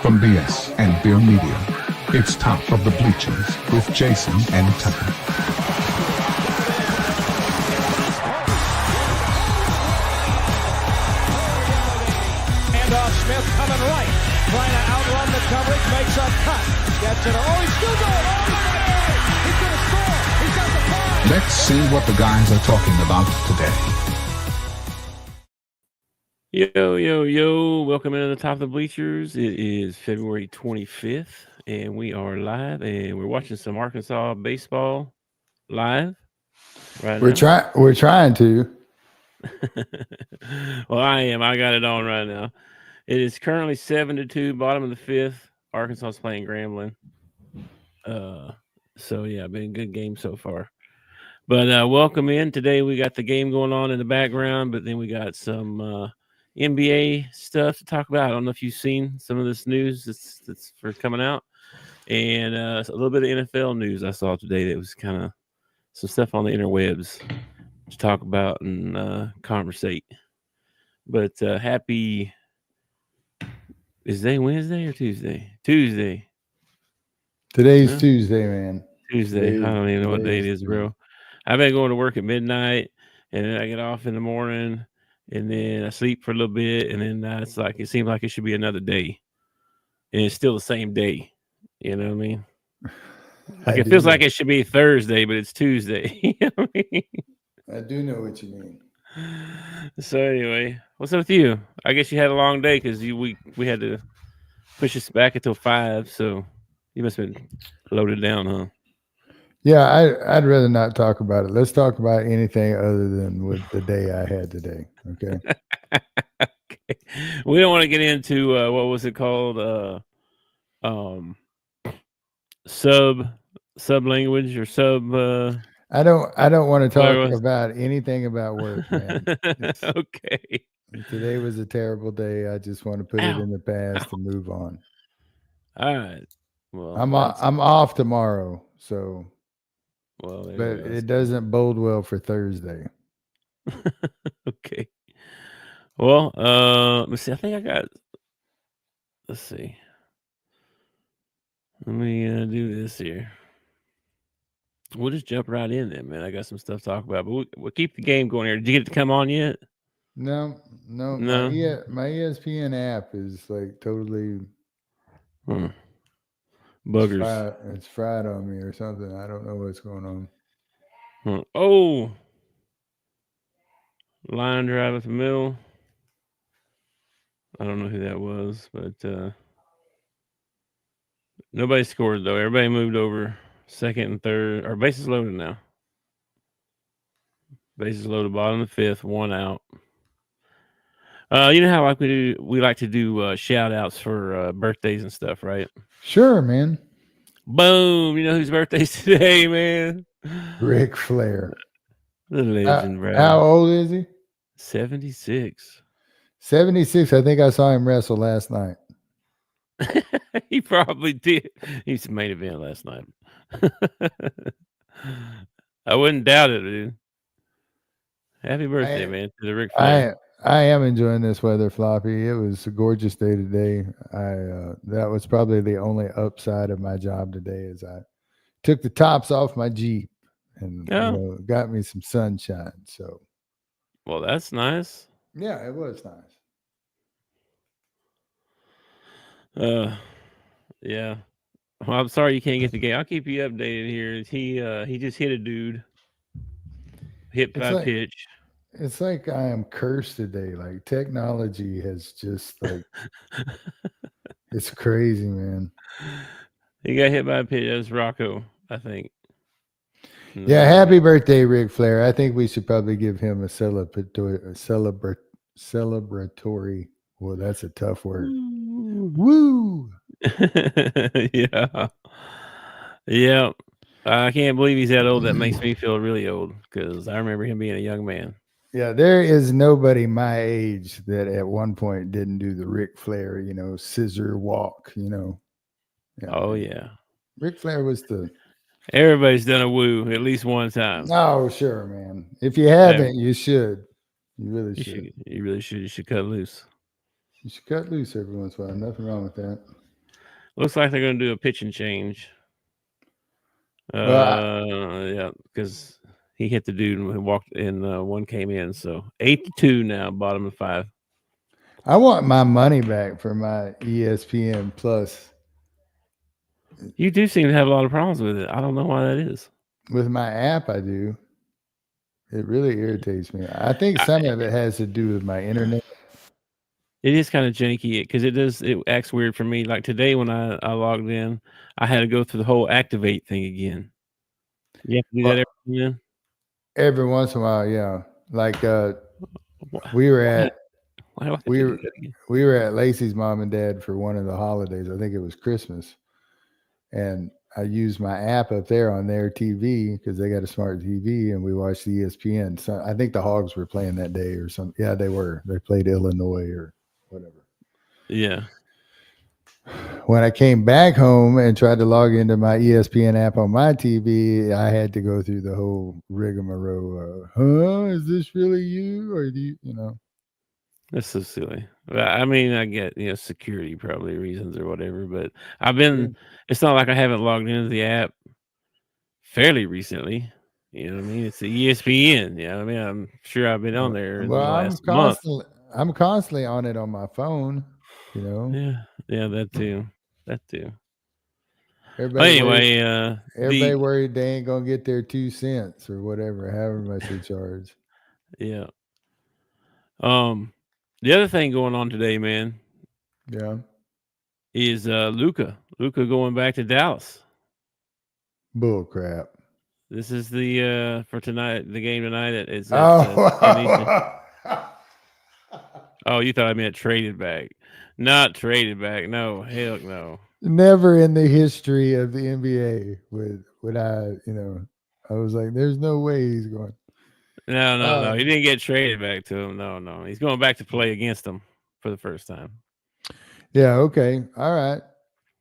from BS and Beer Media. It's Top of the Bleachers with Jason and Tucker. Handoff, Smith coming right, trying to outrun the coverage, makes a cut, gets it. Oh, he's still going all the way. He's going to score. He's got the ball. Let's see what the guys are talking about today. Yo. Welcome into the Top of the Bleachers. It is February 25th, and we are live, and we're watching some Arkansas baseball live right now. We're trying to. Well, I am. I got it on right now. It is currently 7-2, bottom of the fifth. Arkansas is playing Grambling. So, yeah, been a good game so far. But welcome in. Today we got the game going on in the background, but then we got some NBA stuff to talk about. I don't know if you've seen some of this news that's for coming out, and a little bit of NFL news I saw today that was kind of some stuff on the interwebs to talk about and conversate. But happy, is today Wednesday or Tuesday? Tuesday. Today's Tuesday, man. Tuesday. I don't even know what day it is, bro. I've been going to work at midnight, and then I get off in the morning, and then I sleep for a little bit, and then it's like it seems like it should be another day, and it's still the same day. You know what I mean? Like it feels like it should be Thursday, but it's Tuesday. You know what I mean? I do know what you mean. So anyway, what's up with you? I guess you had a long day because we had to push us back until 5, so you must have been loaded down, huh? Yeah, I'd rather not talk about it. Let's talk about anything other than with the day I had today. Okay. Okay. We don't want to get into what was it called? Sub language or sub. I don't want to talk about anything about work, man. Okay. Today was a terrible day. I just want to put it in the past and move on. All right. Well, I'm off tomorrow, so. Well, but it doesn't bode well for Thursday. Okay. Well, let's see. I think I got. Let's see. Let me do this here. We'll just jump right in there, man. I got some stuff to talk about, but we'll keep the game going here. Did you get to come on yet? No. My ESPN app is like totally. Buggers. It's fried on me or something. I don't know what's going on. Oh, line drive at the middle. I don't know who that was, but nobody scored though. Everybody moved over second and third. Our bases loaded now. Bases loaded, bottom of the fifth, one out. You know how we like to do shout outs for birthdays and stuff, right? Sure, man. Boom! You know whose birthday's today, man? Ric Flair. The legend, bro. How old is he? 76. 76. I think I saw him wrestle last night. He probably did. He's the main event last night. I wouldn't doubt it, dude. Happy birthday, man, to the Ric Flair. I am enjoying this weather, Floppy. It was a gorgeous day today. That was probably the only upside of my job today is I took the tops off my Jeep and got me some sunshine. So, well, that's nice. Yeah, it was nice. Yeah. Well, I'm sorry you can't get the game. I'll keep you updated here. He just hit a dude. Hit by pitch. It's like I am cursed today. Like technology has just like it's crazy, man. He got hit by a pitch. That's Rocco, I think. Yeah, happy birthday, Ric Flair. I think we should probably give him a celebratory. Well, that's a tough word. Woo! Yeah. I can't believe he's that old. That makes me feel really old because I remember him being a young man. Yeah, there is nobody my age that at one point didn't do the Ric Flair, scissor walk, Yeah. Oh, yeah. Ric Flair was Everybody's done a woo at least one time. Oh, sure, man. If you haven't, you should. You really should. You really should. You should cut loose. You should cut loose every once in a while. Nothing wrong with that. Looks like they're going to do a pitching change. Yeah, because he hit the dude and walked, and one came in. So 8-2 now, bottom of 5. I want my money back for my ESPN Plus. You do seem to have a lot of problems with it. I don't know why that is. With my app, I do. It really irritates me. I think some of it has to do with my internet. It is kind of janky because it acts weird for me. Like today when I logged in, I had to go through the whole activate thing again. You have to do that every now and then? Every once in a while, yeah. Like we were at Why do I have to we do were that again? we were at Lacey's mom and dad for one of the holidays. I think it was Christmas, and I used my app up there on their TV because they got a smart TV, and we watched the ESPN. So I think the Hogs were playing that day or something. Yeah, they were. They played Illinois or whatever. Yeah. When I came back home and tried to log into my ESPN app on my TV, I had to go through the whole rigmarole. Is this really you, or do you know? That's so silly. I mean, I get, security probably reasons or whatever, but it's not like I haven't logged into the app fairly recently. You know what I mean? It's the ESPN. I mean? I'm sure I've been on there in the last month. I'm constantly on it on my phone, Yeah, that too. Everybody Anyway, worried they ain't gonna get their 2 cents or whatever, however much they charge. Yeah. The other thing going on today, man, is Luka going back to Dallas. Bull crap. This is the for tonight, the game tonight. It's oh, you thought I meant traded back? Not traded back. No, hell no. Never in the history of the NBA would I was like, there's no way he's going. No. He didn't get traded back to him. No. He's going back to play against him for the first time. Yeah. Okay. All right.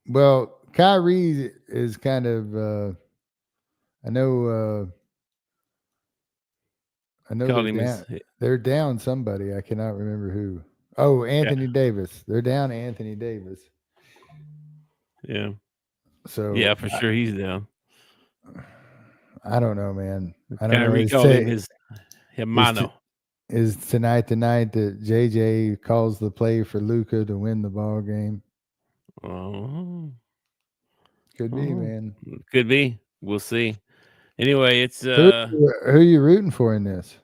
Well, Kyrie is kind of. I know they're down somebody. I cannot remember who. Oh, Anthony Davis. They're down Anthony Davis. Yeah. So yeah, for sure he's down. I don't know, man. I don't Kyrie know. Called him his hermano. Is tonight the night that JJ calls the play for Luka to win the ball game? Oh. Could be, man. Could be. We'll see. Anyway, it's who are you rooting for in this?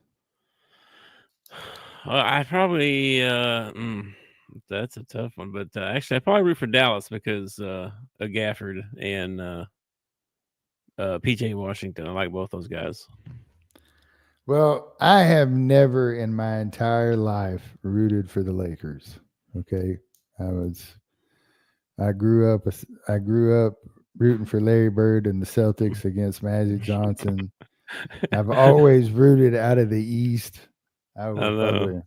I probably that's a tough one, but actually I probably root for Dallas because of Gafford and PJ Washington. I like both those guys. Well, I have never in my entire life rooted for the Lakers. Okay. I grew up rooting for Larry Bird and the Celtics against Magic Johnson. I've always rooted out of the East. And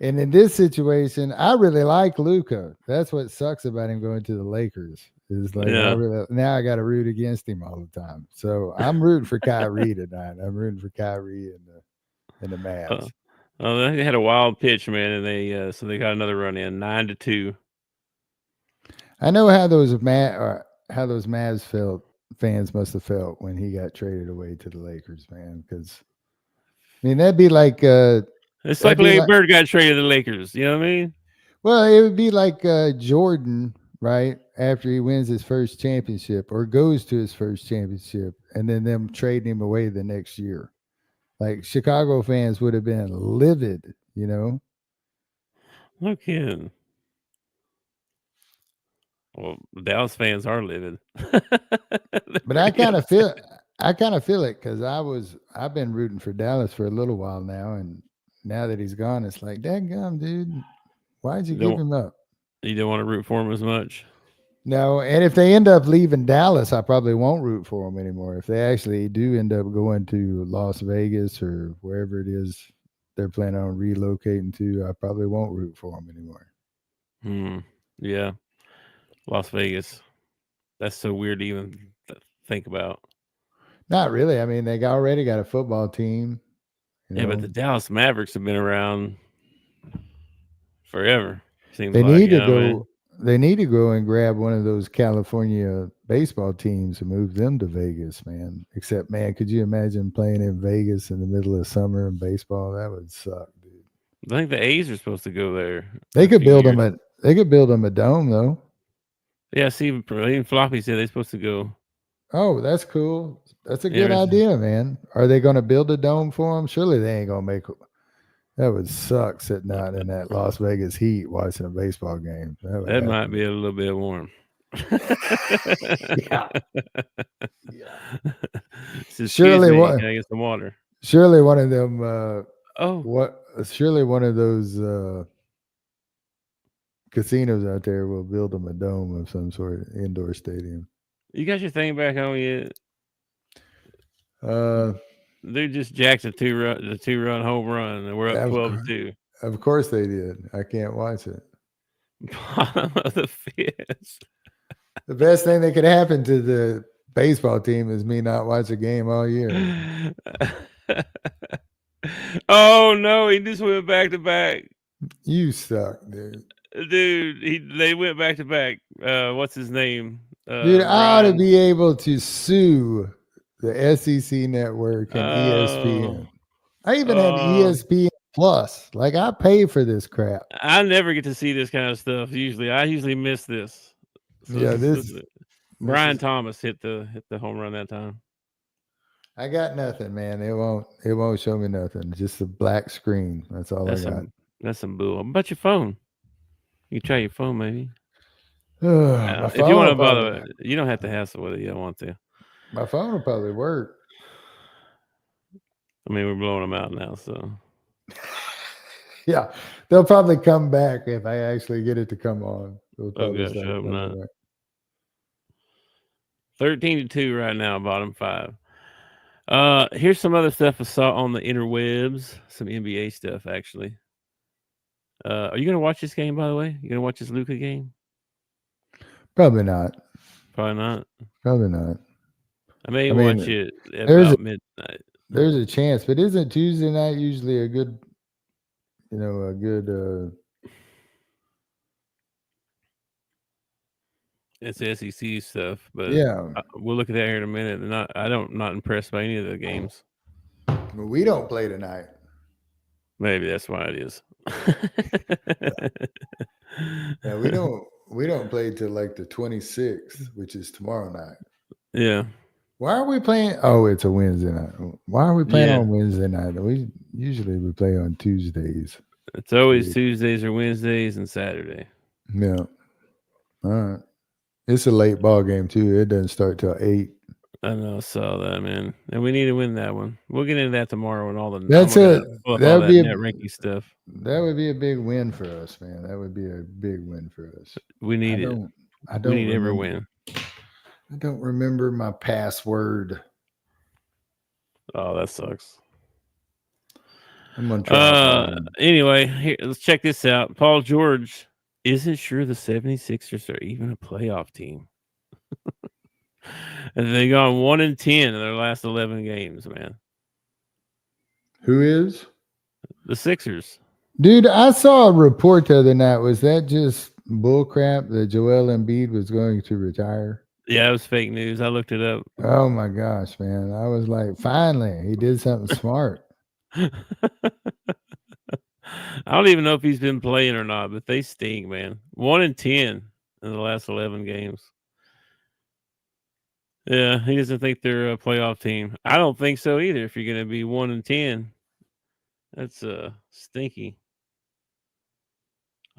in this situation, I really like Luka. That's what sucks about him going to the Lakers. Is like now I got to root against him all the time. So I'm rooting for Kyrie tonight. I'm rooting for Kyrie and the Mavs. They had a wild pitch, man, and they got another run in 9-2. I know how those Mavs fans must have felt when he got traded away to the Lakers, man. Because I mean, that'd be like it's like Larry Bird got traded to the Lakers. You know what I mean? Well, it would be like Jordan, right? After he wins his first championship or goes to his first championship, and then them trading him away the next year. Like Chicago fans would have been livid, No kidding. Well, Dallas fans are livid. But I kind of feel it because I've been rooting for Dallas for a little while now, and now that he's gone, it's like, dadgum, dude, why'd you give him up? You don't want to root for him as much. No, and if they end up leaving Dallas, I probably won't root for them anymore. If they actually do end up going to Las Vegas or wherever it is they're planning on relocating to, I probably won't root for them anymore. Yeah. Las Vegas. That's so weird to even think about. Not really. I mean, they already got a football team. Yeah, but the Dallas Mavericks have been around forever. They need to go. they need to go and grab one of those California baseball teams and move them to Vegas, man. Except, man, could you imagine playing in Vegas in the middle of summer in baseball? That would suck, dude. I think the A's are supposed to go there. They in a could few build years. them a dome though. Yeah, see, even Floppy said they're supposed to go. Oh, that's cool. That's a good Yeah, idea, man. Are they going to build a dome for them? Surely they ain't going to make. That would suck sitting out in that Las Vegas heat watching a baseball game. that might be a little bit warm. Yeah. Surely, can I get some water? Surely one of them. Surely one of those casinos out there will build them a dome of some sort, indoor stadium. You got your thing back on yet? They just jacked the two-run home run, and we're up 12-2. Of course they did. I can't watch it. Bottom of the fifth. The best thing that could happen to the baseball team is me not watch a game all year. Oh no, he just went back to back. You suck, dude. Dude, they went back to back. What's his name? Dude, I ought to be able to sue the SEC network and ESPN. I even have ESPN Plus. Like, I pay for this crap. I never get to see this kind of stuff. I usually miss this. So yeah, Brian Thomas hit the home run that time. I got nothing, man. It won't show me nothing. Just a black screen. That's all I got. That's some bull. What about your phone? You can try your phone, maybe. If you want to bother, you don't have to hassle with it. You don't want to. My phone will probably work. I mean, we're blowing them out now, so. Yeah, they'll probably come back if I actually get it to come on. Oh gosh, I hope not. 13-2 right now, bottom 5. Here's some other stuff I saw on the interwebs. Some NBA stuff, actually. Are you going to watch this game, by the way? You going to watch this Luka game? Probably not. Probably not. Probably not. I may watch it at about midnight. There's a chance, but isn't Tuesday night usually a good it's SEC stuff, but yeah, we'll look at that here in a minute. I'm not impressed by any of the games. We don't play tonight. Maybe that's why it is. Yeah, we don't play till like the 26th, which is tomorrow night. Yeah. Why are we playing? Oh, it's a Wednesday night. Why are we playing on Wednesday night? We play on Tuesdays. It's always Tuesdays or Wednesdays and Saturday. Yeah. All right. It's a late ball game too. It doesn't start till 8. I know, I saw that, man. And we need to win that one. We'll get into that tomorrow and all the that would be net ranking stuff. That would be a big win for us, man. That would be a big win for us. We need it. We need every win. I don't remember my password. Oh, that sucks. I'm gonna try. Anyway, here, let's check this out. Paul George isn't sure the 76ers are even a playoff team. And they gone 1-10 in their last 11 games, man. Who is? The Sixers. Dude, I saw a report the other night. Was that just bullcrap that Joel Embiid was going to retire? Yeah, it was fake news. I looked it up. Oh my gosh, man. I was like, finally, he did something smart. I don't even know if he's been playing or not, but they stink, man. 1-10 in the last 11 games. Yeah, he doesn't think they're a playoff team. I don't think so either. If you're going to be 1-10, that's stinky.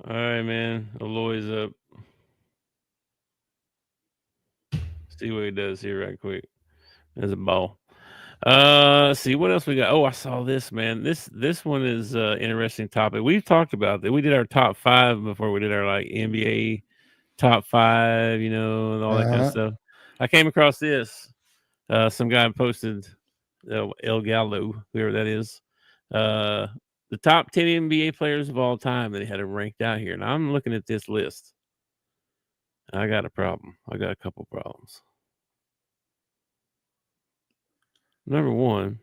All right, man. Aloy's up. See what he does here right quick. There's a ball. See what else we got. Oh, I saw this, man. This one is interesting topic. We've talked about that. We did our top 5 before we did our like NBA top 5, and all that kind of stuff. I came across this. Some guy posted El Gallo, whoever that is. The top 10 NBA players of all time. They had them ranked out here. And I'm looking at this list. I got a problem. I got a couple problems. Number 1.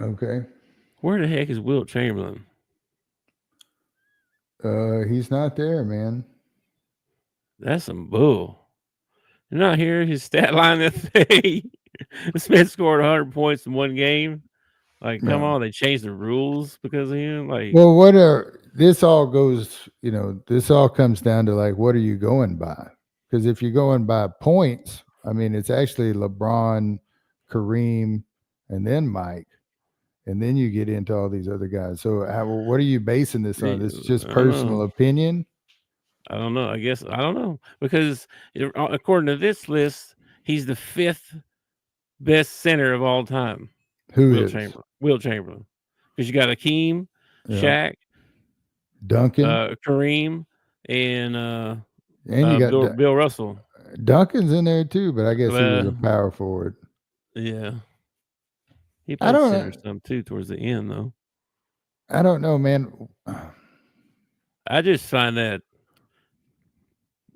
Okay. Where the heck is Wilt Chamberlain? He's not there, man. That's some bull. You're not hearing his stat line that day. Smith scored 100 points in one game. Like, come No. on, they changed the rules because of him. Like, Well, this all goes, this all comes down to like, what are you going by? Because if you're going by points, I mean, it's actually LeBron, Kareem, and then Mike. And then you get into all these other guys. So what are you basing this on? This is just personal opinion? I don't know. I guess I don't know because according to this list, he's the 5th best center of all time. Who Chamberlain. Wilt Chamberlain. Because you got Akeem, Shaq, Duncan, Kareem, and you got Bill Russell. Duncan's in there too, but I guess he was a power forward. Yeah. He played center some too towards the end, though. I don't know, man. I just find that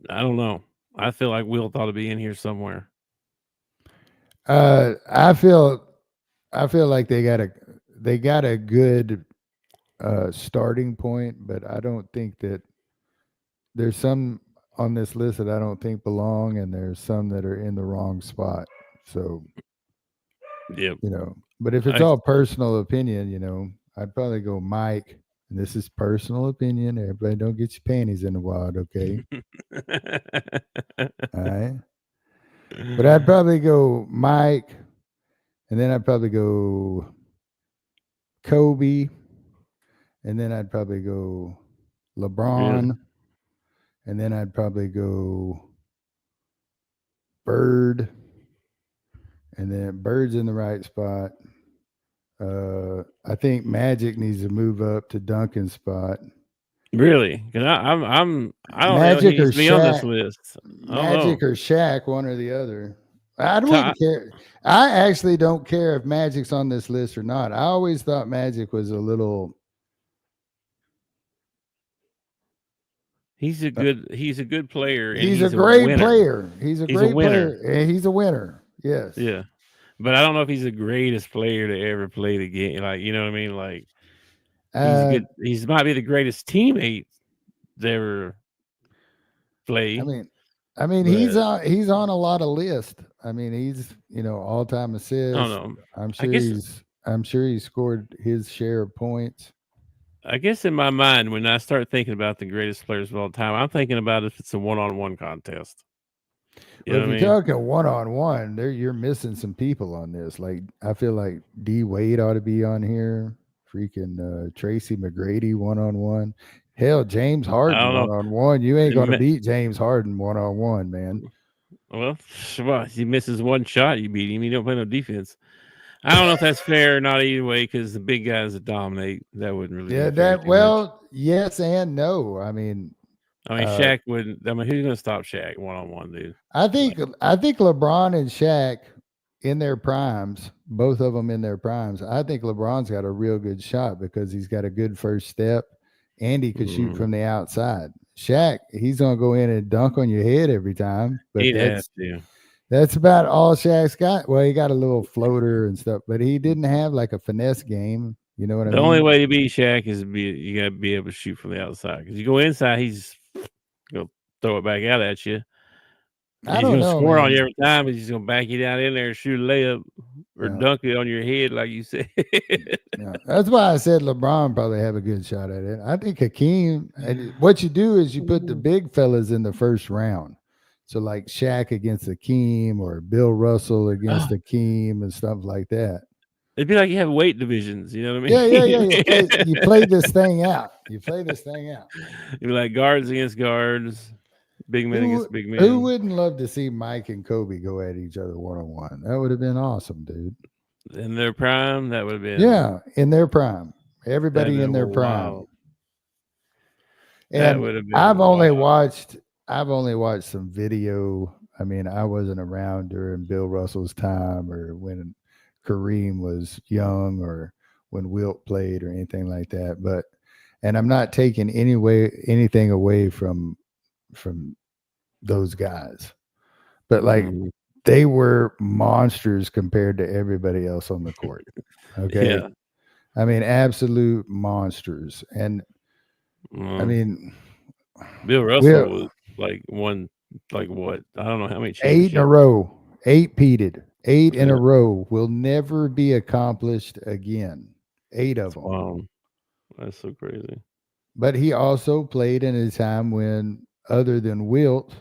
I don't know. I feel like Wilt ought to be in here somewhere. I feel like they got a good starting point, but I don't think that there's some on this list that I don't think belong, and there's some that are in the wrong spot. So, yeah, but if it's all personal opinion, I'd probably go Mike. And this is personal opinion. Everybody don't get your panties in the wad, okay? All right. But I'd probably go Mike, and then I'd probably go Kobe, and then I'd probably go LeBron, and then I'd probably go Bird, and then Bird's in the right spot. I think Magic needs to move up to Duncan's spot. Really? Because I don't Magic know or he's be on this list. Magic or Shaq, one or the other. I don't care. I actually don't care if Magic's on this list or not. I always thought Magic was a little. He's a good player. And he's a great player. He's a great player. And he's a winner. Yes. Yeah. But I don't know if he's the greatest player to ever play the game. Like, you know what I mean? Like, he's good. He might be the greatest teammate to ever play. I mean, he's on a lot of lists. I mean, he's all-time assists. I don't know. I'm sure he scored his share of points. I guess in my mind, when I start thinking about the greatest players of all time, I'm thinking about if it's a one-on-one contest. If you're talking one-on-one, you're missing some people on this. Like, I feel like D Wade ought to be on here. Freaking Tracy McGrady one-on-one. Hell, James Harden one-on-one. You ain't gonna beat James Harden one-on-one, man. Well, he misses one shot, you beat him. You don't play no defense. I don't know if that's fair or not either way, because the big guys that dominate, that wouldn't really. Yes and no. I mean, Shaq would. I mean, who's gonna stop Shaq one-on-one, dude? I think LeBron and Shaq in their primes, both of them in their primes. I think LeBron's got a real good shot because he's got a good first step, and he could shoot from the outside. Shaq, he's gonna go in and dunk on your head every time, but that's about all Shaq's got. Well, he got a little floater and stuff, but he didn't have like a finesse game. You know what I mean? The only way to beat Shaq is you got to be able to shoot from the outside. Because you go inside, he's gonna throw it back out at you. He's gonna score on you every time, but he's gonna back you down in there and shoot a layup or dunk it on your head, like you said. That's why I said LeBron probably have a good shot at it. I think Hakeem. What you do is you put the big fellas in the first round. So like Shaq against Hakeem or Bill Russell against Hakeem and stuff like that. It'd be like you have weight divisions, you know what I mean? Yeah. You play this thing out. You'd be like guards against guards, big men against big men. Who wouldn't love to see Mike and Kobe go at each other one-on-one? That would have been awesome, dude. In their prime, that would have been. Yeah, in their prime. Everybody in their prime. And that would have been I've only watched some video. I mean, I wasn't around during Bill Russell's time or when Kareem was young or when Wilt played or anything like that. And I'm not taking anything away from those guys. But like they were monsters compared to everybody else on the court. Okay. Yeah. I mean, absolute monsters. And I mean, Bill Russell like one, like what? I don't know how many 8 in a championships. row. 8 peated. 8 in Yeah, a row will never be accomplished again. 8 of them. wow, that's so crazy. But he also played in a time when, other than Wilt,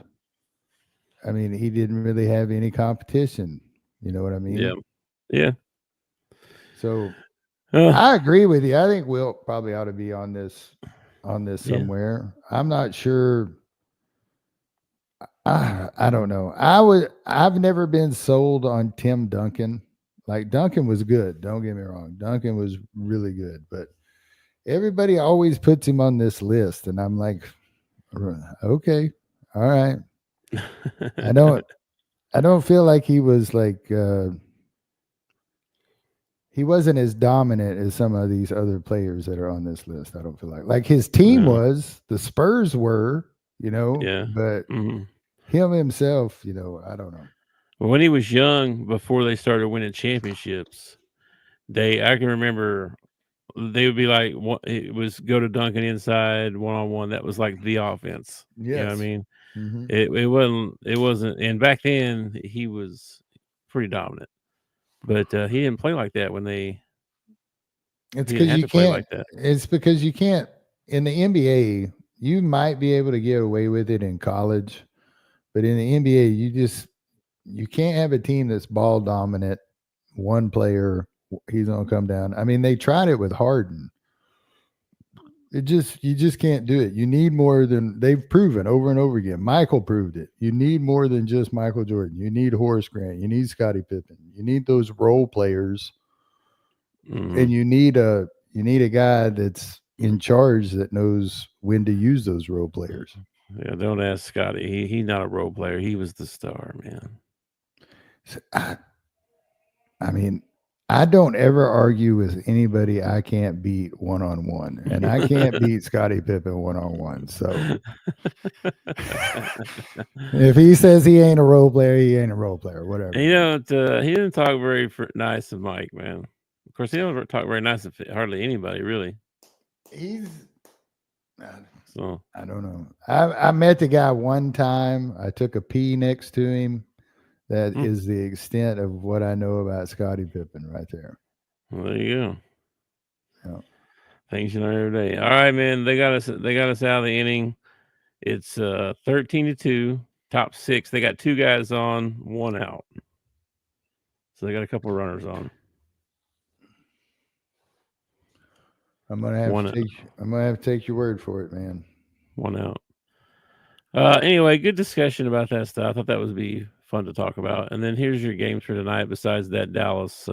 I mean, he didn't really have any competition. You know what I Yeah, mean? yeah. So Uh, I agree with you. I think Wilt probably ought to be on this yeah, somewhere. I'm not sure. I don't know. I've never been sold on Tim Duncan. Like, Duncan was good. Don't get me wrong. Duncan was really good, but everybody always puts him on this list, and I'm like, okay, all right. I don't I don't feel like he was like he wasn't as dominant as some of these other players that are on this list. I don't feel like his team no, was, the Spurs were, yeah. but Mhm. him himself, I don't know. When he was young, before they started winning championships, I can remember they would be like, it was go to Duncan inside 1-on-1. That was like the offense. You know what I Yes. mean? Hmm. It wasn't, and back then he was pretty dominant, but he didn't play like that It's he didn't because have you to play can't. like that. It's because you can't in the NBA. You might be able to get away with it in college, but in the NBA, you can't have a team that's ball dominant. One player, he's gonna come down. I mean, they tried it with Harden. You just can't do it. You need more than they've proven over and over again. Michael proved it. You need more than just Michael Jordan. You need Horace Grant. You need Scottie Pippen. You need those role players, Hmm. and you need a guy that's in charge that knows when to use those role players. Yeah, don't ask Scotty. He's not a role player. He was the star, man. So I mean, I don't ever argue with anybody I can't beat one on one, and I can't beat Scottie Pippen one on one. So if he says he ain't a role player, he ain't a role player. Whatever. And he didn't talk very nice of Mike, man. Of course, he don't talk very nice of hardly anybody, really. He's So, I don't know. I met the guy one time. I took a pee next to him. That mm, is the extent of what I know about Scottie Pippen right there. well, there you go. Yeah. Things you learn every day. All right, man. They got us. They got us out of the inning. It's 13-2, top six. They got two guys on, one out. So they got a couple runners on. I'm gonna have One to out. take I'm gonna have to take your word for it, man. One out. Anyway, good discussion about that stuff. I thought that would be fun to talk about. And then here's your games for tonight. Besides that Dallas,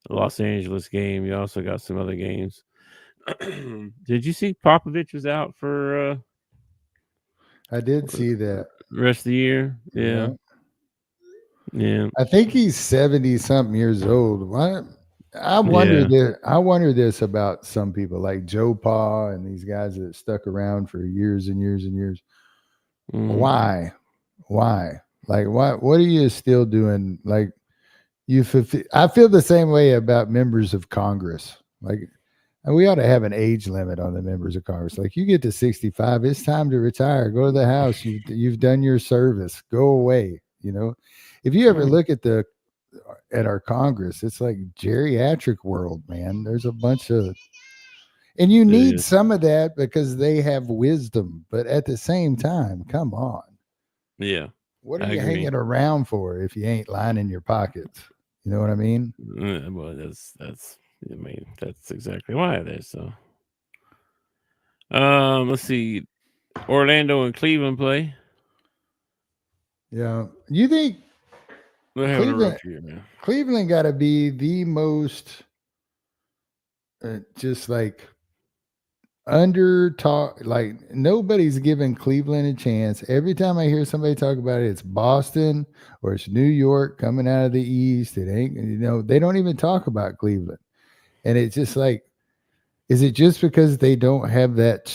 Los Angeles game, you also got some other games. Did you see Popovich was out for I did see that. the rest of the year? Yeah, Yeah. yeah. I think he's 70 something years old. Why Yeah. I wonder this about some people like Joe Pa and these guys that stuck around for years and years and years. Mhm. Why? Why? Like what are you still doing? Like I feel the same way about members of Congress. Like, and we ought to have an age limit on the members of Congress. Like, you get to 65, it's time to retire. Go to the house. You've done your service. Go away. If you ever Mm. look at our Congress, it's like geriatric world, man. There's a bunch of, and you It need is. some of that because they have wisdom. But at the same time, come on, Yeah, what are I you agree. hanging around for if you ain't lining your pockets? You know what I mean? Well, that's. I mean, that's exactly why it is. So, let's see. Orlando and Cleveland play. Yeah. You think They're having a Cleveland rough year, man. Cleveland got to be the most just like under talk, like nobody's giving Cleveland a chance. Every time I hear somebody talk about it, it's Boston or it's New York coming out of the East. It ain't, they don't even talk about Cleveland. And it's just like, is it just because they don't have that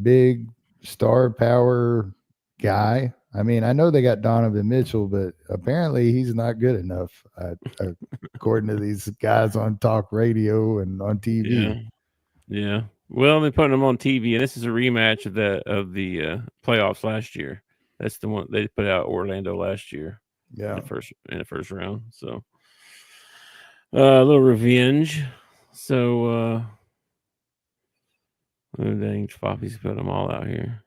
big star power guy? I mean, I know they got Donovan Mitchell, but apparently he's not good enough, according to these guys on talk radio and on Yeah, TV. yeah. Well, they're putting them on TV, and this is a rematch of the playoffs last year. That's the one they put out Orlando last year in Yeah. the first round. So a little revenge. So oh, dang, Floppy's put them all out here.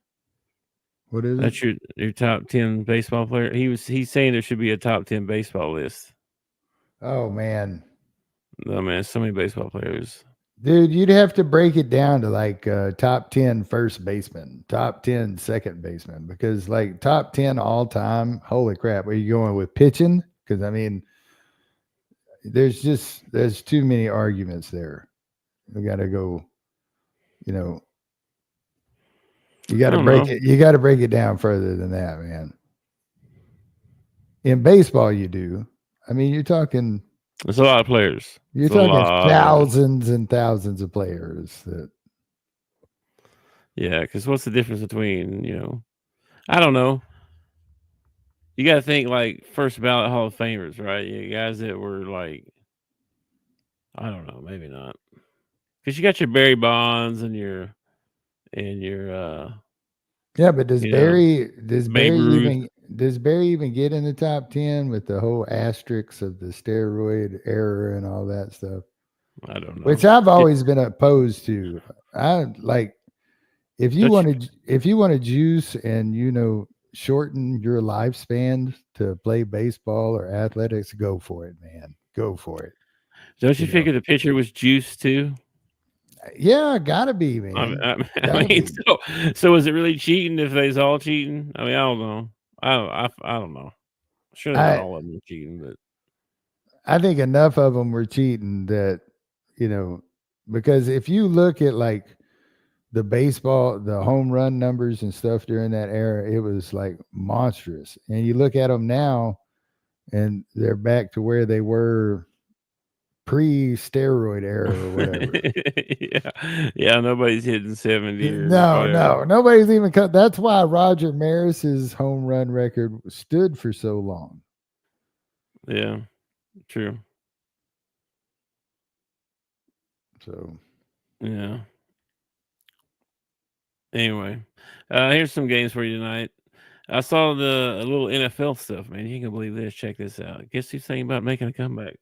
What is That's it? your top 10 baseball player. He's saying there should be a top 10 baseball list. Oh man. No man, so many baseball players. Dude, you'd have to break it down to like top 10 first baseman, top 10 second baseman, because like top 10 all time, holy crap, are you going with pitching? Because I mean, there's too many arguments there. We got to go, you know, you got to break it down further than that, man. In baseball, you do. I mean, you're talking. There's a lot of players. You're talking thousands and thousands of players. Yeah, because what's the difference between, I don't know. You got to think like first ballot Hall of Famers, right? You guys that were like, I don't know, maybe not. Because you got your Barry Bonds and your yeah, but does Barry Ruth. Does Barry even get in the top 10 with the whole asterisks of the steroid era and all that stuff? I don't know. Which I've always been opposed to. I like if you want to juice and shorten your lifespan to play baseball or athletics, go for it, man. Go for it. Don't you figure the pitcher was juiced too? Yeah, gotta be, man. I mean, so is it really cheating if they's all cheating? I mean, I don't know. I don't know. Sure, not all of them are cheating, but I think enough of them were cheating that because if you look at like the baseball, the home run numbers and stuff during that era, it was like monstrous. And you look at them now, and they're back to where they were pre-steroid era or whatever. yeah, nobody's hitting 70. No, nobody's even cut. That's why Roger Maris's home run record stood for so long. Yeah, true. So, yeah. Anyway, here's some games for you tonight. I saw a little NFL stuff, man. You can believe this. Check this out. Guess who's thinking about making a comeback?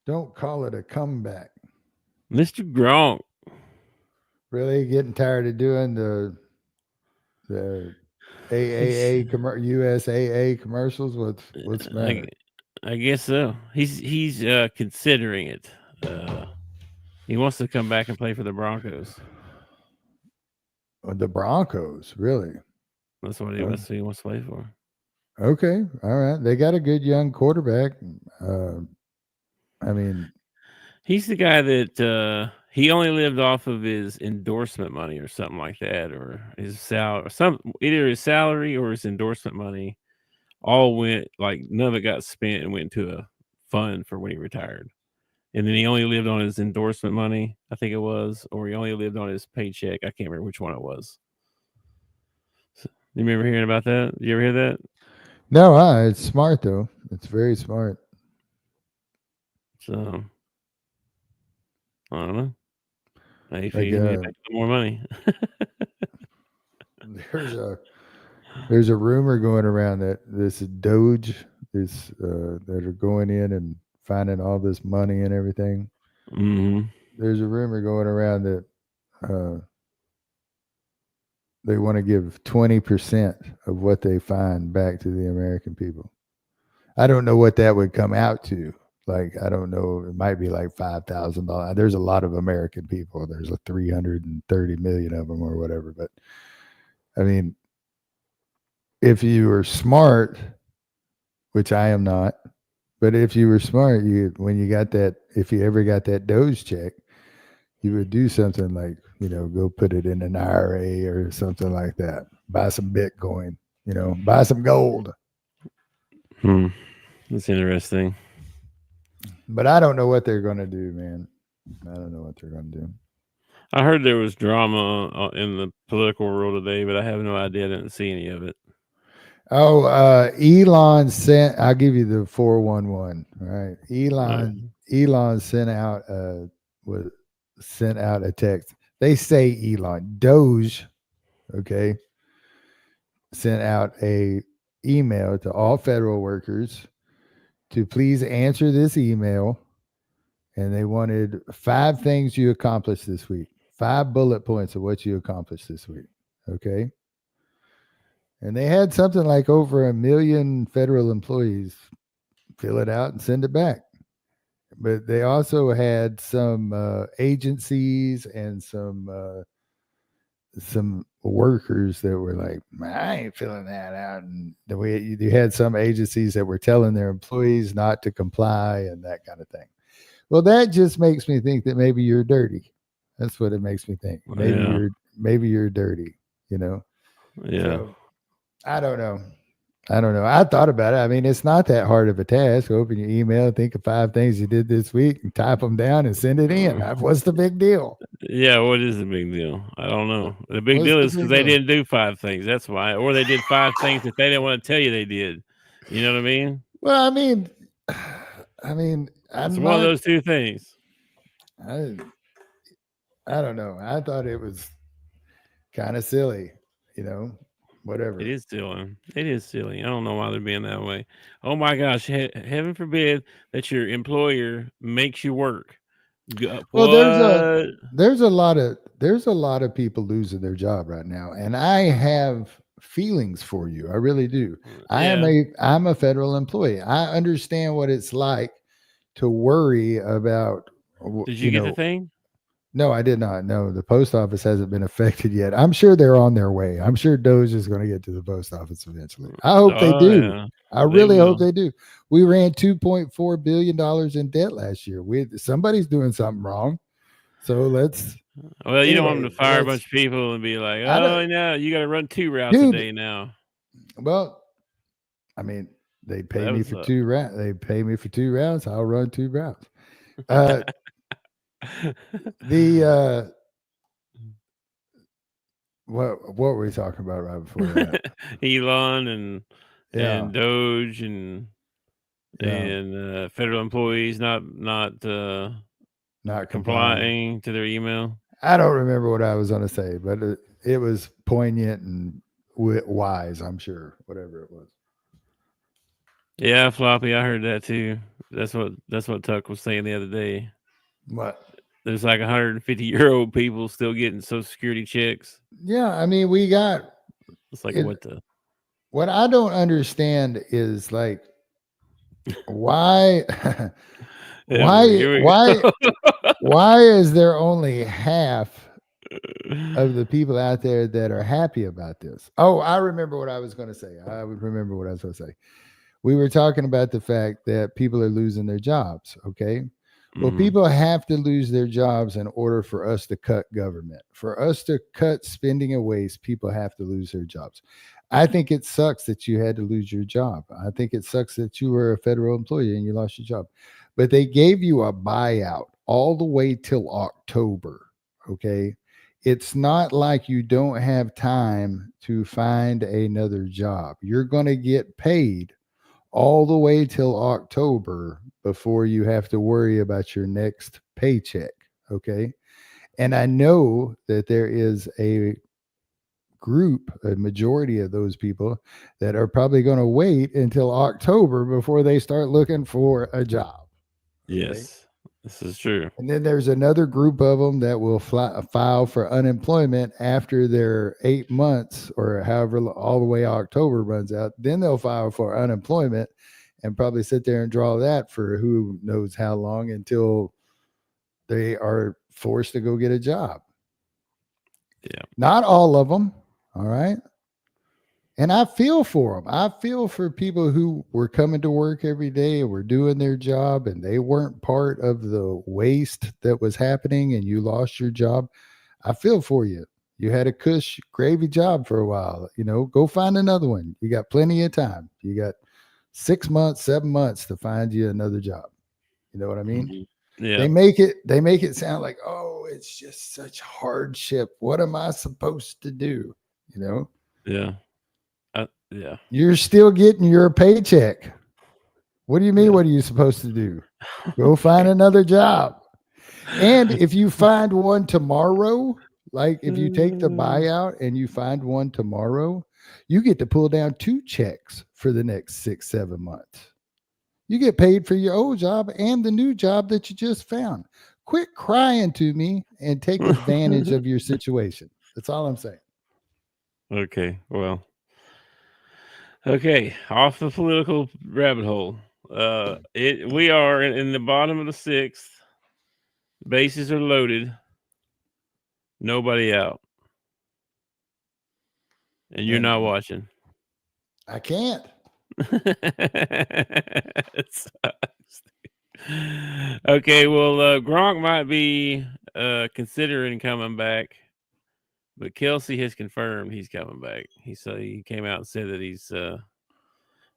Don't call it a comeback. Mr. Gronk. Really getting tired of doing the AAA USAA commercials? What's the matter? I guess so. He's considering it. He wants to come back and play for the Broncos. The Broncos, really? That's what he wants to play for. Okay, all right. They got a good young quarterback. I mean, he's the guy that he only lived off of his endorsement money or something like that, or his salary, either his salary or his endorsement money. All went none of it got spent and went into a fund for when he retired. And then he only lived on his endorsement money, I think it was, or he only lived on his paycheck. I can't remember which one it was. So, you remember hearing about that? Did you ever hear that? No, it's smart though. It's very smart. So I don't know. Maybe he can make more money. There's a rumor going around that this Doge that are going in and finding all this money and everything. Mm-hmm. There's a rumor going around that they want to give 20% of what they find back to the American people. I don't know what that would come out to. Like, I don't know. It might be like $5,000. There's a lot of American people. There's 330 million of them or whatever. But I mean, if you were smart, which I am not, but if you were smart, when you got that, if you ever got that Doge check, you would do something like, go put it in an IRA or something like that. Buy some Bitcoin, buy some gold. That's interesting. But I don't know what they're going to do, man. I don't know what they're going to do. I heard there was drama in the political world today, but I have no idea. I didn't see any of it. Oh, Elon sent, I'll give you the 411. All right. Elon sent out sent out a text. They say Elon. Doge, okay, sent out a email to all federal workers to please answer this email. And they wanted 5 things you accomplished this week, 5 bullet points of what you accomplished this week. Okay. And they had something like over 1 million federal employees fill it out and send it back. But they also had some agencies and some workers that were like, I ain't filling that out. And the way you had some agencies that were telling their employees not to comply and that kind of thing. Well, that just makes me think that maybe you're dirty. That's what it makes me think. Maybe you're dirty, you know? Yeah. So, I don't know. I thought about it. I mean, it's not that hard of a task. Open your email, think of 5 things you did this week and type them down and send it in. What's the big deal? Yeah, what is the big deal? I don't know. The big deal is because they didn't do 5 things. That's why. Or they did 5 things that they didn't want to tell you they did. You know what I mean? Well, I mean, it's one of those 2 things. I don't know. I thought it was kind of silly, you know, whatever. It is silly. I don't know why they're being that way. Oh my gosh. Heaven forbid that your employer makes you work. Well, there's a lot of people losing their job right now. And I have feelings for you. I really do. I'm a federal employee. I understand what it's like to worry about. Did you get the thing? No, I did not. No, the post office hasn't been affected yet. I'm sure they're on their way. I'm sure Doge is going to get to the post office eventually. I hope they do. Yeah. I really hope they do. We ran $2.4 billion in debt last year. Somebody's doing something wrong. So let's. Well, you don't want them to fire a bunch of people and be like, oh, no, you got to run 2 routes a day now. Well, I mean, they pay me for 2 rounds. They pay me for 2 rounds. I'll run 2 rounds. What were we talking about right before that? Elon and Doge and federal employees not complying to their email. I don't remember what I was going to say, but it was poignant and wise, I'm sure, whatever it was. Yeah, Floppy, I heard that too. That's what Tuck was saying the other day. What? There's like 150-year-old people still getting Social Security checks. Yeah, I mean, it's like what I don't understand is like why is there only half of the people out there that are happy about this? Oh, I remember what I was going to say. I would remember what I was going to say. We were talking about the fact that people are losing their jobs. Okay. Well, people have to lose their jobs in order for us to cut government. For us to cut spending and waste, people have to lose their jobs. I think it sucks that you had to lose your job. I think it sucks that you were a federal employee and you lost your job. But they gave you a buyout all the way till October, okay? It's not like you don't have time to find another job. You're going to get paid all the way till October before you have to worry about your next paycheck, okay? And I know that there is a majority of those people that are probably going to wait until October before they start looking for a job. Okay? Yes, this is true. And then there's another group of them that will file for unemployment after their 8 months or however all the way October runs out. Then they'll file for unemployment and probably sit there and draw that for who knows how long until they are forced to go get a job. Yeah. Not all of them. All right. And I feel for them. I feel for people who were coming to work every day and were doing their job and they weren't part of the waste that was happening and you lost your job. I feel for you. You had a cush gravy job for a while. You know, go find another one. You got plenty of time. You got 6 months, 7 months to find you another job. You know what I mean? Mm-hmm. Yeah. They make it sound like, oh, it's just such hardship. What am I supposed to do? You know? Yeah. Yeah. You're still getting your paycheck. What do you mean? Yeah. What are you supposed to do? Go find another job. And if you find one tomorrow, like if you take the buyout and you find one tomorrow, you get to pull down 2 checks for the next 6-7 months. You get paid for your old job and the new job that you just found. Quit crying to me and take advantage of your situation. That's all I'm saying. Okay, well. Okay, off the political rabbit hole. We are in the bottom of the 6th. Bases are loaded. Nobody out. And you're not watching. I can't. It sucks. Okay, well, Gronk might be considering coming back, but Kelsey has confirmed he's coming back. He came out and said that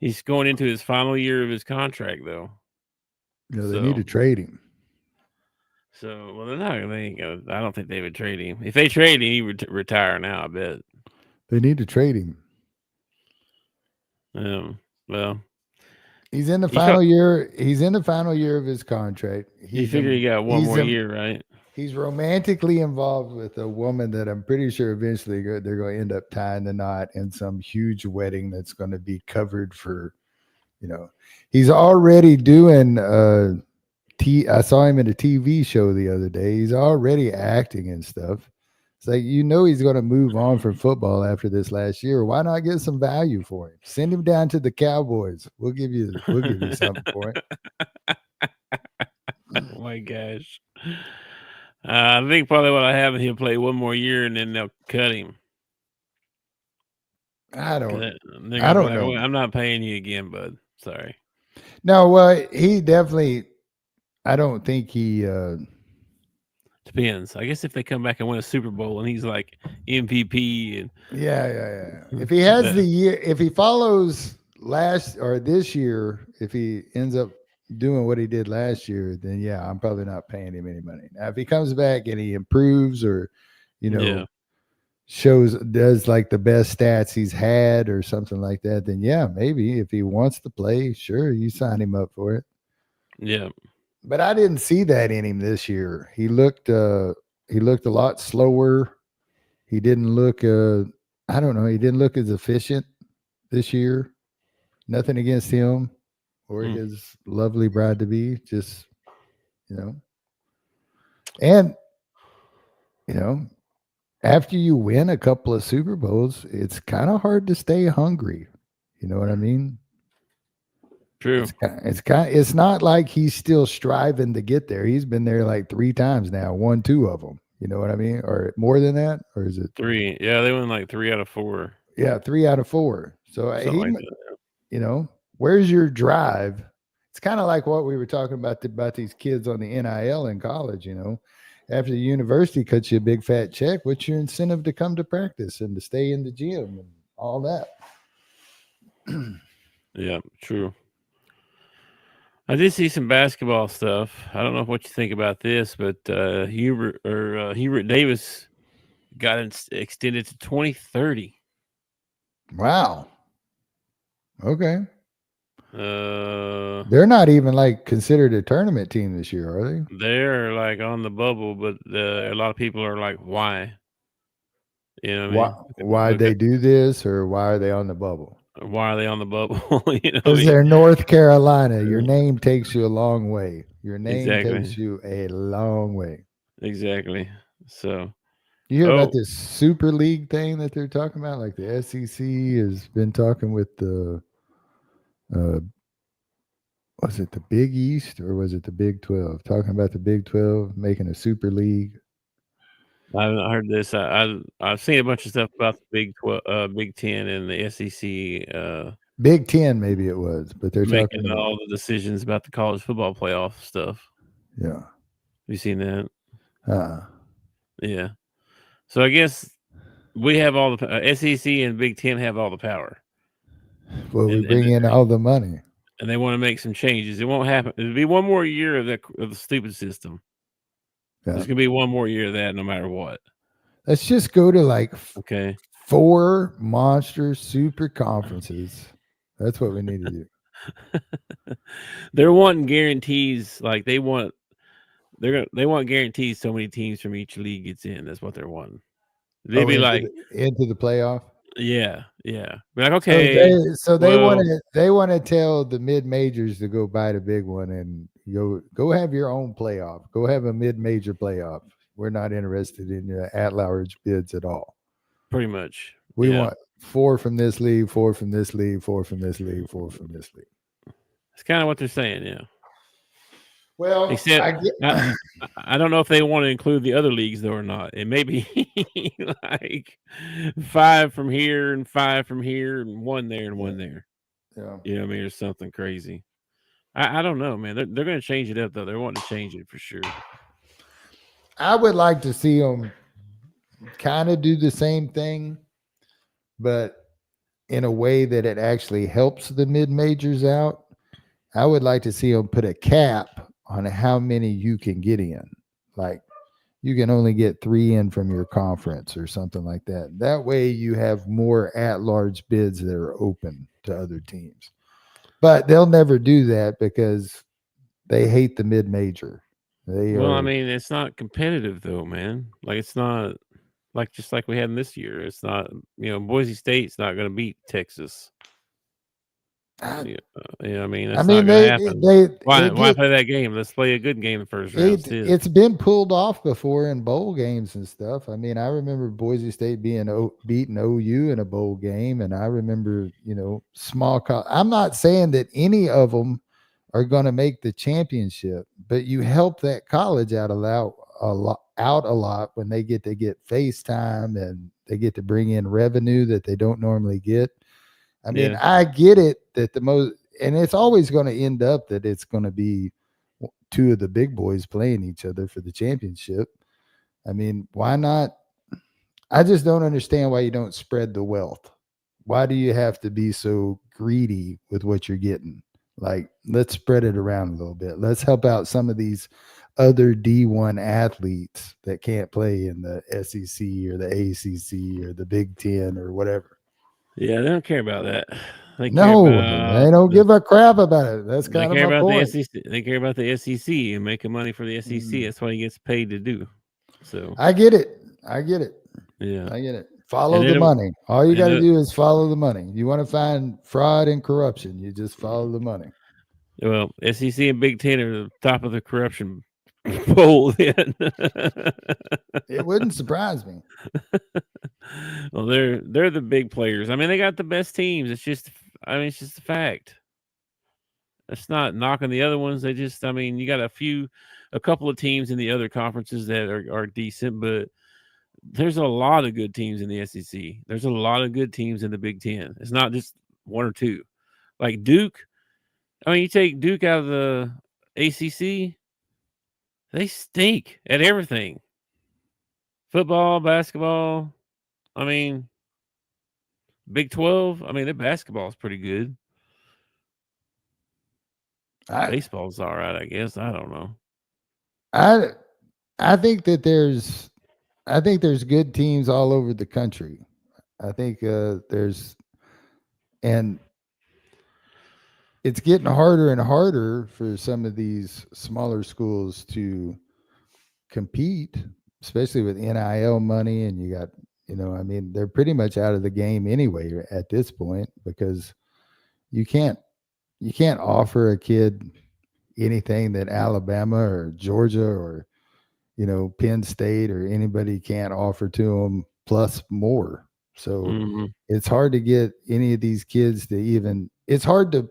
he's going into his final year of his contract, though. They need to trade him. So, well, they're not. I don't think they would trade him. If they trade him, he would retire now. I bet they need to trade him. Well, he's in the final year. He's in the final year of his contract. You figure he got one more year, right? He's romantically involved with a woman that I'm pretty sure eventually they're going to end up tying the knot in some huge wedding that's going to be covered for, he's already doing. I saw him in a TV show the other day. He's already acting and stuff. It's like, he's going to move on from football after this last year. Why not get some value for him? Send him down to the Cowboys. We'll give you something for it. Oh my gosh. I think probably what I have, he'll play one more year and then they'll cut him. I don't know. I'm not paying you again, bud. Sorry. No, he definitely. I don't think he. Depends. I guess if they come back and win a Super Bowl and he's like MVP and yeah. If he has the year, if he follows this year, if he ends up doing what he did last year, then yeah, I'm probably not paying him any money. Now, if he comes back and he improves or, does like the best stats he's had or something like that, then yeah, maybe if he wants to play, sure, you sign him up for it. Yeah. But I didn't see that in him this year. He looked a lot slower. He didn't look I don't know, he didn't look as efficient this year. Nothing against him or his lovely bride to be, just and after you win a couple of Super Bowls, it's kind of hard to stay hungry. You know what I mean? True. It's not like he's still striving to get there. He's been there like 3 times now, won 2 of them. You know what I mean? Or more than that? Or is it 3? Yeah, they won like 3 out of 4. Yeah, 3 out of 4. So where's your drive? It's kind of like what we were talking about these kids on the NIL in college. After the university cuts you a big fat check, what's your incentive to come to practice and to stay in the gym and all that? Yeah, true. I did see some basketball stuff. I don't know what you think about this, but Hubert Davis got extended to 2030. Wow. Okay. They're not even like considered a tournament team this year, are they? They're like on the bubble, but a lot of people are like, why? Why they do this, or why are they on the bubble? Why are they on the bubble? Because they're North Carolina. Your name takes you a long way. Your name takes you a long way. Exactly. So you hear about this Super League thing that they're talking about? Like the SEC has been talking with the was it the Big East or was it the Big 12? Talking about the Big 12 making a Super League. I haven't heard this. I've seen a bunch of stuff about the Big 12, Big 10, and the SEC. Big 10, maybe it was, but they're making talking all the decisions about the college football playoff stuff. Yeah, have you seen that? Yeah. So I guess we have all the SEC and Big 10 have all the power. Well, we bring in all the money, and they want to make some changes. It won't happen. It'll be one more year of the stupid system. Yeah. There's gonna be one more year of that, no matter what. Let's just go to like 4 monster super conferences. That's what we need to do. They're wanting guarantees. Like they want They want guarantees so many teams from each league gets in. That's what they're wanting. They'd be like, into the playoff. yeah. Be like, okay. So they want to tell the mid majors to go buy the big one and go have your own playoff. Go have a mid major playoff. We're not interested in your at-large bids at all. Pretty much. We want 4 from this league, 4 from this league, 4 from this league, 4 from this league. That's kind of what they're saying, yeah. Well, except I don't know if they want to include the other leagues though or not. It may be like 5 from here and 5 from here and 1 there and 1 there. Yeah. You know what I mean? Or something crazy. I don't know, man. They're going to change it up though. They're wanting to change it for sure. I would like to see them kind of do the same thing, but in a way that it actually helps the mid majors out. I would like to see them put a cap on how many you can get in. Like you can only get 3 in from your conference or something like that. That way you have more at-large bids that are open to other teams. But they'll never do that because they hate the mid-major. I mean, it's not competitive though, man. Like it's not like just like we had in this year. It's not, Boise State's not going to beat Texas. I mean, that's not going to happen. Why play that game? Let's play a good game the first round. It's been pulled off before in bowl games and stuff. I mean, I remember Boise State beating OU in a bowl game, and I remember, small. I'm not saying that any of them are going to make the championship, but you help that college out a lot when they get FaceTime and they get to bring in revenue that they don't normally get. I mean, I get it that and it's always going to end up that it's going to be 2 of the big boys playing each other for the championship. I mean, why not? I just don't understand why you don't spread the wealth. Why do you have to be so greedy with what you're getting? Like, let's spread it around a little bit. Let's help out some of these other D1 athletes that can't play in the SEC or the ACC or the Big Ten or whatever. Yeah, they don't care about that. They don't give a crap about it. That's kind of my point. The SEC. They care about the SEC and making money for the SEC. That's what he gets paid to do. So I get it. Yeah, I get it. Follow the money. All you got to do is follow the money. You want to find fraud and corruption, you just follow the money. Well, SEC and Big Ten are the top of the corruption poll. Then it wouldn't surprise me. Well, they're the big players. I mean, they got the best teams. It's just a fact. It's not knocking the other ones. You got a couple of teams in the other conferences that are decent, but there's a lot of good teams in the SEC. There's a lot of good teams in the Big Ten. It's not just 1 or 2. Like Duke. I mean, you take Duke out of the ACC, they stink at everything. Football, basketball. I mean, Big 12. I mean, their basketball is pretty good. Baseball's all right, I guess. I don't know. I think that there's good teams all over the country. I think and it's getting harder and harder for some of these smaller schools to compete, especially with NIL money. And you got, they're pretty much out of the game anyway at this point, because you can't offer a kid anything that Alabama or Georgia or, Penn State or anybody can't offer to them plus more. So it's hard to get any of these kids it's hard to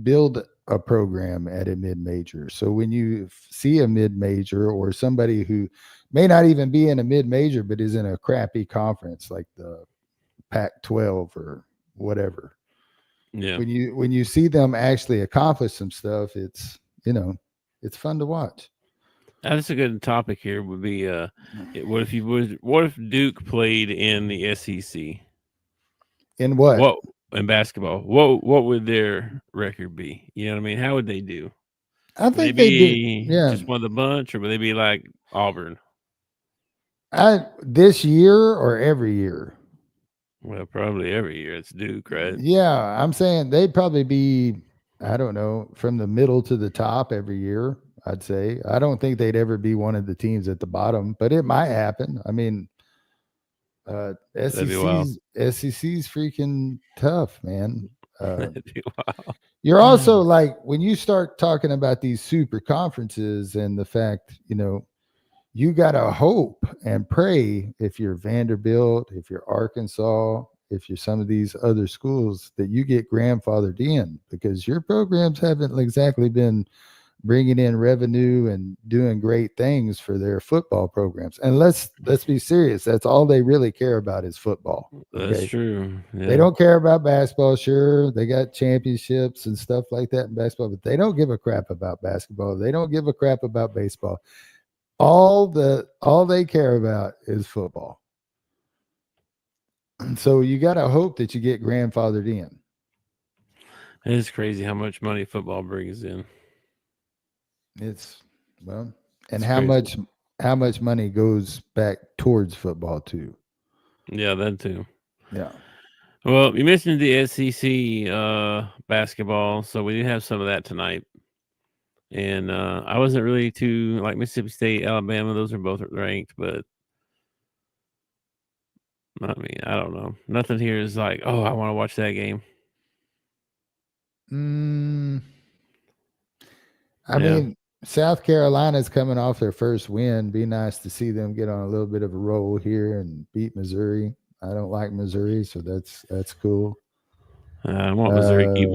build a program at a mid-major. So when you see a mid-major or somebody who may not even be in a mid-major but is in a crappy conference like the Pac-12 or whatever, when you see them actually accomplish some stuff, it's fun to watch. That's a good topic here. Would be what if Duke played in the SEC? In what? In basketball, what would their record be? You know what I mean? How would they do? I think they do. Yeah, just one of the bunch, or would they be like Auburn? This year or every year? Well, probably every year. It's Duke, right? Yeah, I'm saying they'd probably be, I don't know, from the middle to the top every year. I'd say. I don't think they'd ever be one of the teams at the bottom, but it might happen. I mean, That'd be wild. SEC's freaking tough, man. That'd be wild. You're also like, when you start talking about these super conferences and the fact, you got to hope and pray, if you're Vanderbilt, if you're Arkansas, if you're some of these other schools, that you get grandfathered in, because your programs haven't exactly been bringing in revenue and doing great things for their football programs. And let's be serious. That's all they really care about is football. That's true. Yeah. They don't care about basketball. Sure, they got championships and stuff like that in basketball, but they don't give a crap about basketball. They don't give a crap about baseball. All they care about is football. And so you got to hope that you get grandfathered in. It's crazy how much money football brings in. It's how much money goes back towards football too. Yeah, that too. Yeah. Well, you mentioned the SEC basketball, so we do have some of that tonight. And I wasn't really too like Mississippi State, Alabama. Those are both ranked, but I mean, I don't know. Nothing here is like, oh, I want to watch that game. I mean, South Carolina's coming off their first win. Be nice to see them get on a little bit of a roll here and beat Missouri. I don't like Missouri, so that's cool. I want Missouri keep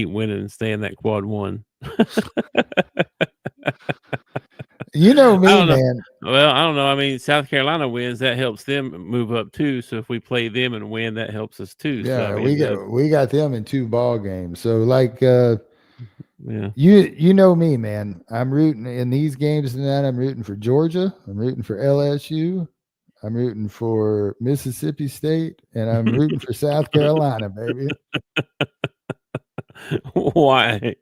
winning and stay in that quad one. You know me, man. Well, I don't know. I mean, South Carolina wins, that helps them move up too. So if we play them and win, that helps us too. Yeah, so, I mean, we got them in 2 ball games. So like yeah. You know me, man. I'm rooting in these games tonight. I'm rooting for Georgia. I'm rooting for LSU. I'm rooting for Mississippi State, and I'm rooting for South Carolina, baby. Why?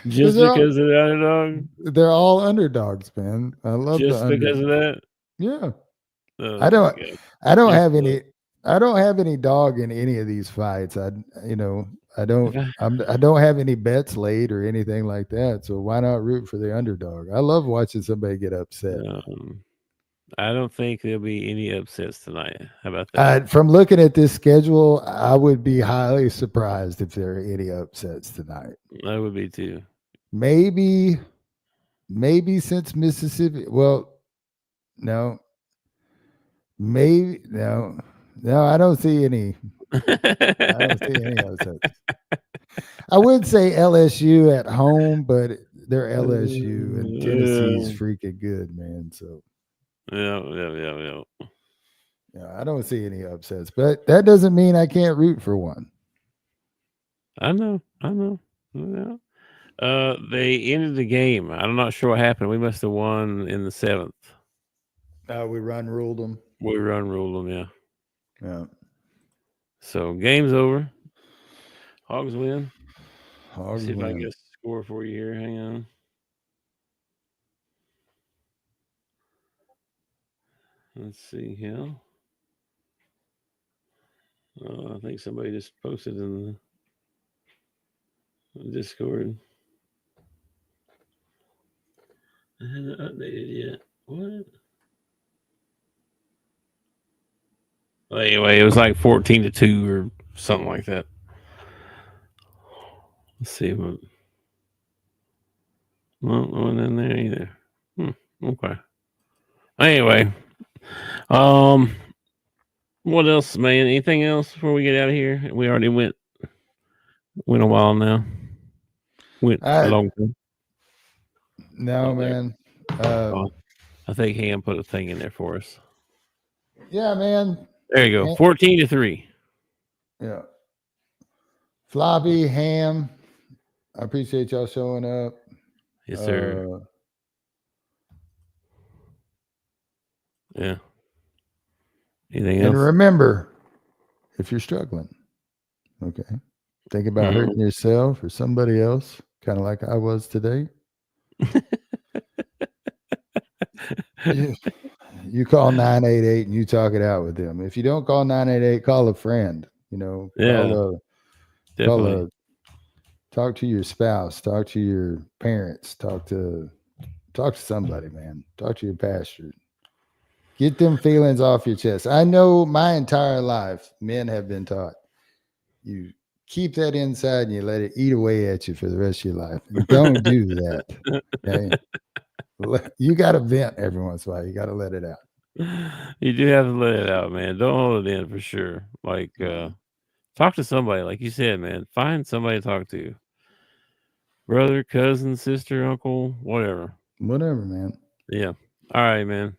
Just because of the underdog? They're all underdogs, man. I love just because of that. Yeah. Oh, I don't have any dog in any of these fights. I don't have any bets laid or anything like that. So why not root for the underdog? I love watching somebody get upset. I don't think there'll be any upsets tonight. How about that? From looking at this schedule, I would be highly surprised if there are any upsets tonight. I would be too. Maybe since Mississippi. Well, no. Maybe no. I don't see any. I don't see any upsets. I would say LSU at home, but they're LSU and Tennessee's freaking good, man. So yeah. I don't see any upsets, but that doesn't mean I can't root for one. I know. Yeah. They ended the game. I'm not sure what happened. We must have won in the 7th. We run ruled them. Yeah. Yeah. So game's over. Hogs win. Hogs see win. If I can get a score for you here. Hang on. Let's see here. I think somebody just posted in the Discord. I haven't updated yet. What? Well, anyway, it was like 14-2 or something like that. Let's see what. Well, no one in there either. Okay. Anyway, what else, man? Anything else before we get out of here? We already went a while now. Went a long time. No, man. I think Ham put a thing in there for us. Yeah, man. There you go. 14-3. Yeah. Floppy, Ham. I appreciate y'all showing up. Yes, sir. Yeah. Anything else? And remember, if you're struggling, okay, think about hurting yourself or somebody else, kind of like I was today. You call 988 and you talk it out with them. If you don't call 988, call a friend. Yeah, call Talk to your spouse. Talk to your parents. Talk to somebody, man. Talk to your pastor. Get them feelings off your chest. I know my entire life, men have been taught you keep that inside and you let it eat away at you for the rest of your life. Don't do that. Okay? You got to vent every once in a while. You got to let it out. You do have to let it out, man. Don't hold it in for sure. Like, talk to somebody, like you said, man. Find somebody to talk to. Brother, cousin, sister, uncle, whatever. Whatever, man. Yeah. All right, man.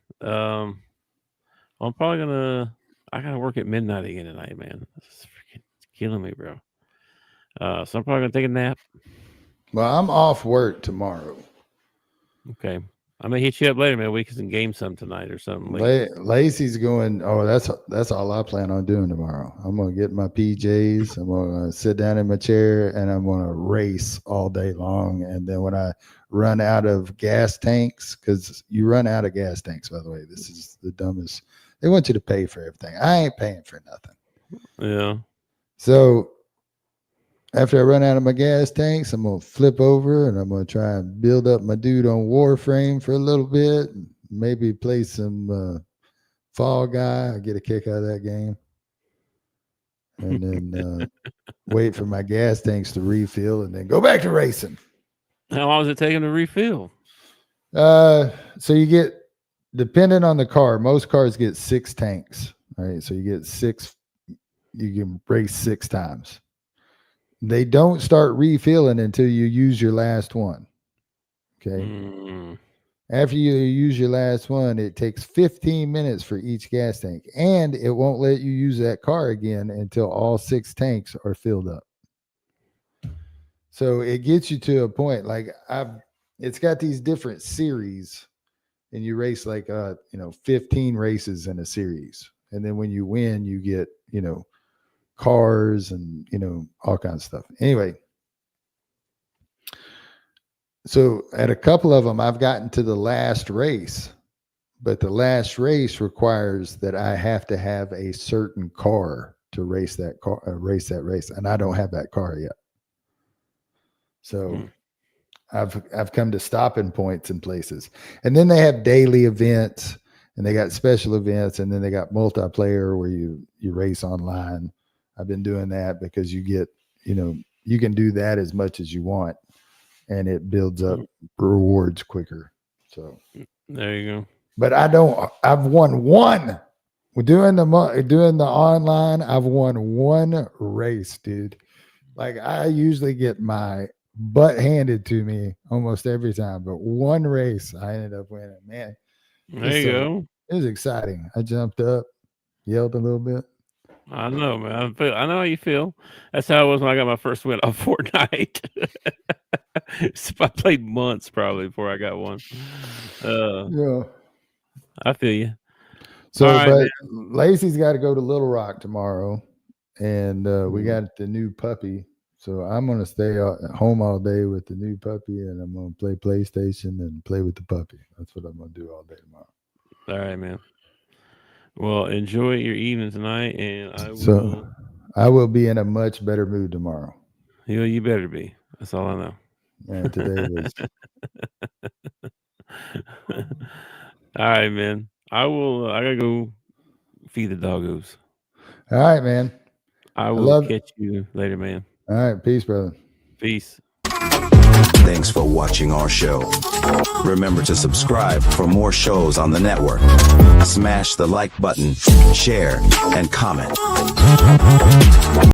I'm probably I gotta work at midnight again tonight, man. This is freaking killing me, bro. So I'm probably gonna take a nap. Well, I'm off work tomorrow. Okay. I may hit you up later, man. We can game some tonight or something. Lacey's going. Oh, that's all I plan on doing tomorrow. I'm gonna get my PJs. I'm gonna sit down in my chair and I'm gonna race all day long. And then when I run out of gas tanks, because you run out of gas tanks, by the way, this is the dumbest. They want you to pay for everything. I ain't paying for nothing. Yeah. So after I run out of my gas tanks, I'm going to flip over and I'm going to try and build up my dude on Warframe for a little bit. Maybe play some Fall Guy. I get a kick out of that game. And then wait for my gas tanks to refill and then go back to racing. How long is it taking to refill? So you get, depending on the car, most cars get 6 tanks. All right. So you get 6, you can race 6 times. They don't start refilling until you use your last one. Okay. After you use your last one, it takes 15 minutes for each gas tank, and it won't let you use that car again until all 6 tanks are filled up. So it gets you to a point like it's got these different series, and you race like 15 races in a series, and then when you win, you get cars and all kinds of stuff. Anyway, so at a couple of them I've gotten to the last race, but the last race requires that I have to have a certain car to race that race, and I don't have that car yet. So I've come to stopping points in places, and then they have daily events, and they got special events, and then they got multiplayer where you race online. I've been doing that because you get, you can do that as much as you want, and it builds up rewards quicker. So there you go. But I've won one. Doing the online, I've won one race, dude. Like I usually get my butt handed to me almost every time, but one race I ended up winning. Man, there you go. It was exciting. I jumped up, yelled a little bit. I know, man. I know how you feel. That's how it was when I got my first win on Fortnite. So I played months probably before I got one. Yeah, I feel you. So, right, but man. Lacey's got to go to Little Rock tomorrow, and we got the new puppy. So I'm gonna stay at home all day with the new puppy, and I'm gonna play PlayStation and play with the puppy. That's what I'm gonna do all day tomorrow. All right, man. Well, enjoy your evening tonight, and I will be in a much better mood tomorrow. You better be. That's all I know. And today was. All right, man. I gotta go feed the doggos. All right, man. I will catch you later, man. All right, peace, brother. Peace. Thanks for watching our show. Remember to subscribe for more shows on the network. Smash the like button, share, and comment.